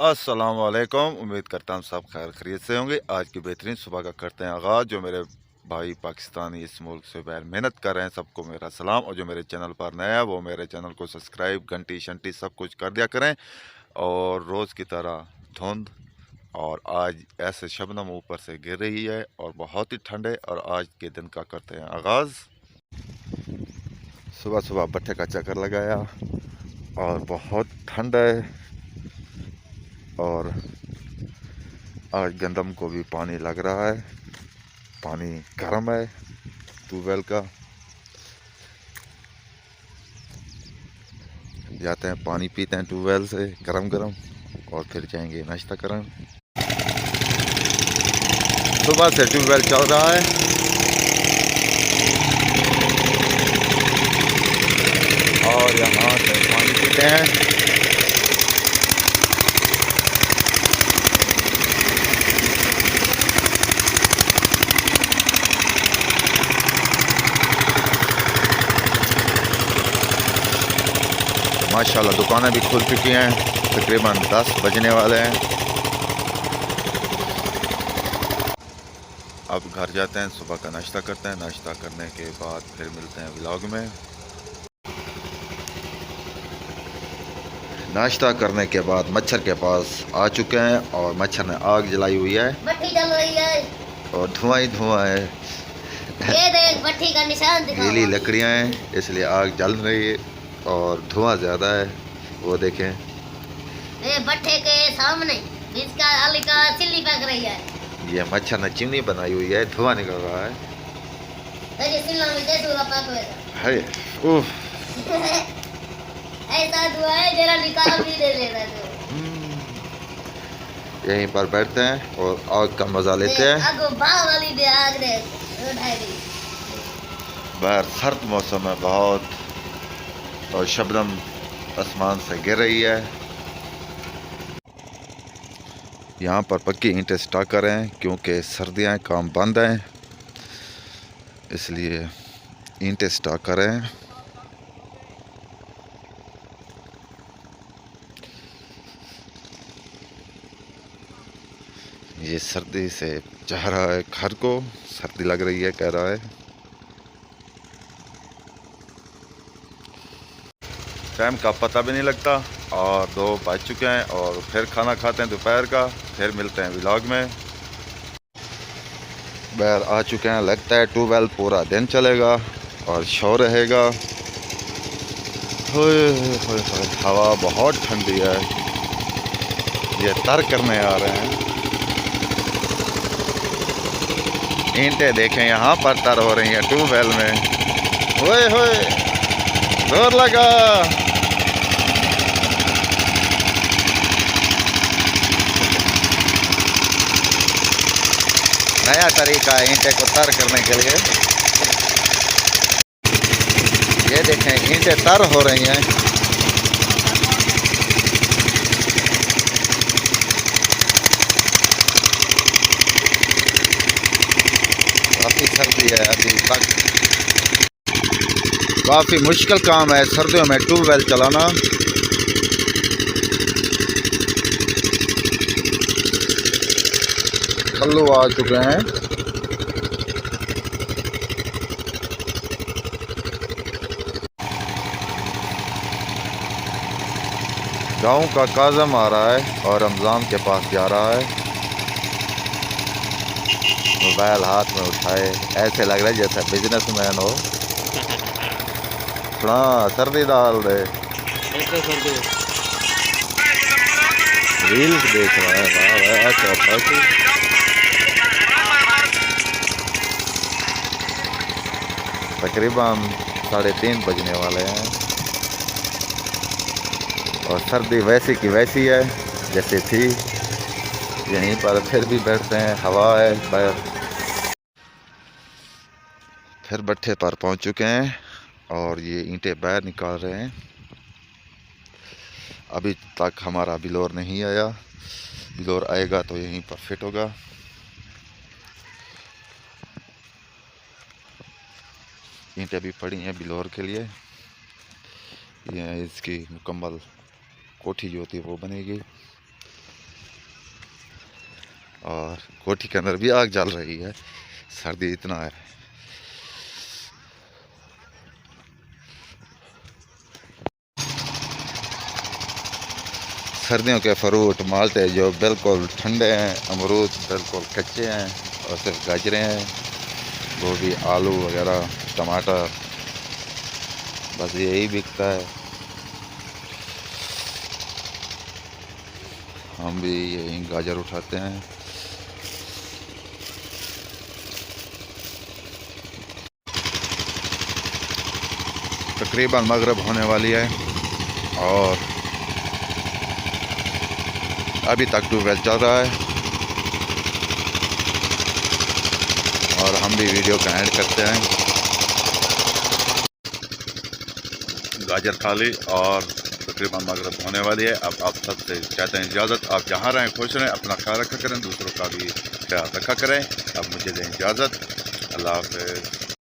अस्सलाम वालेकुम। उम्मीद करता हूँ सब खैर खैरियत से होंगे। आज की बेहतरीन सुबह का करते हैं आगाज़। जो मेरे भाई पाकिस्तानी इस मुल्क से बाहर मेहनत कर रहे हैं सबको मेरा सलाम, और जो मेरे चैनल पर नया है वो मेरे चैनल को सब्सक्राइब, घंटी शंटी सब कुछ कर दिया करें। और रोज़ की तरह धुंध, और आज ऐसे शबनम ऊपर से गिर रही है और बहुत ही ठंड है। और आज के दिन का करते हैं आगाज़। सुबह सुबह भट्टे का चक्कर लगाया और बहुत ठंड है। और आज गंदम को भी पानी लग रहा है, पानी गर्म है ट्यूबवेल का। जाते हैं पानी पीते हैं ट्यूबवेल से गरम गरम, और फिर जाएंगे नाश्ता करने। सुबह से ट्यूबवेल चल रहा है और यहाँ से पानी पीते हैं। माशाल्लाह दुकानें भी खुल चुकी हैं, तकरीबन 10 बजने वाले हैं। अब घर जाते हैं, सुबह का नाश्ता करते हैं। नाश्ता करने के बाद फिर मिलते हैं व्लॉग में। नाश्ता करने के बाद मच्छर के पास आ चुके हैं और मच्छर ने आग जलाई हुई है, भट्टी जल रही है और धुआं ही धुआं है। ये देख भट्टी का निशान दिखा, गीली लकड़ियां हैं इसलिए आग जल रही है और धुआं ज़्यादा है। वो देखें, ये भट्टे के सामने इसका आलू का चिल्ली पक रही है। ये मच्छर ने चिमनी बनाई हुई है, धुआं निकल रहा है। ये शिमला मिर्च ऐसा पक हुआ है ओह, ऐसा धुआं है जरा निकाल भी दे देता तो। यहीं पर बैठते हैं और आग का मजा लेते हैं। आगो बाह वाली दे आग दे उठाई दी। बाहर सर्द मौसम है बहुत, और शबनम आसमान से गिर रही है। यहाँ पर पक्की ईंटें स्टॉक कर रहे हैं क्योंकि सर्दियाँ काम बंद हैं, इसलिए ईंटें स्टॉक कर रहे हैं। ये सर्दी से चाह रहा है, घर को सर्दी लग रही है कह रहा है। टाइम का पता भी नहीं लगता और 2 बज चुके हैं, और फिर खाना खाते हैं दोपहर का। फिर मिलते हैं व्लॉग में। बाहर आ चुके हैं, लगता है ट्यूबवेल पूरा दिन चलेगा और शो रहेगा। होए होए होए, हवा बहुत ठंडी है, ये तर करने आ रहे हैं। ईंटें देखें यहाँ पर तर हो रही हैं ट्यूबवेल में। ओए होए, जोर लगा। नया तरीका है ईंटें को तर करने के लिए। ये देखें ईंटें तर हो रही हैं। काफ़ी सर्दी है अभी तक, काफ़ी मुश्किल काम है सर्दियों में ट्यूबवेल चलाना। कल्लू आ चुके हैं। गांव का काज़म आ रहा है और रमज़ान के पास जा रहा है, मोबाइल हाथ में उठाए ऐसे लग रहा है जैसे बिजनेसमैन हो। हाँ सर्दी डाल दे, रील्स देख रहा है। वाह वाह क्या बात। तकरीबन 3:30 बजने वाले हैं और सर्दी वैसी की वैसी है जैसे थी। यहीं पर फिर भी बैठते हैं, हवा है बाहर। फिर भट्ठे पर पहुंच चुके हैं और ये ईंटें बाहर निकाल रहे हैं। अभी तक हमारा बिलोर नहीं आया, बिलोर आएगा तो यहीं पर फिट होगा। ईंटें भी पड़ी हैं बिलोर के लिए, ये इसकी मुकम्मल कोठी जो होती है वो बनेगी। और कोठी के अंदर भी आग जल रही है, सर्दी इतना है। सर्दियों के फ्रूट माल्टे जो बिल्कुल ठंडे हैं, अमरूद बिल्कुल कच्चे हैं और सिर्फ गाजरें हैं, गोभी, आलू वगैरह, टमाटर, बस यही बिकता है। हम भी यही गाजर उठाते हैं। तकरीबन मगरिब होने वाली है और अभी तक ट्यूबवेल चल रहा है और हम भी वीडियो का एंड करते हैं। गाजर खा ली और तकरीबन मगरिब होने वाली है। अब आप सबसे चाहते हैं इजाज़त। आप जहाँ रहें खुश रहें, अपना ख्याल रखा करें, दूसरों का भी ख्याल रखा करें। अब मुझे दें इजाज़त। अल्लाह हाफ़िज़।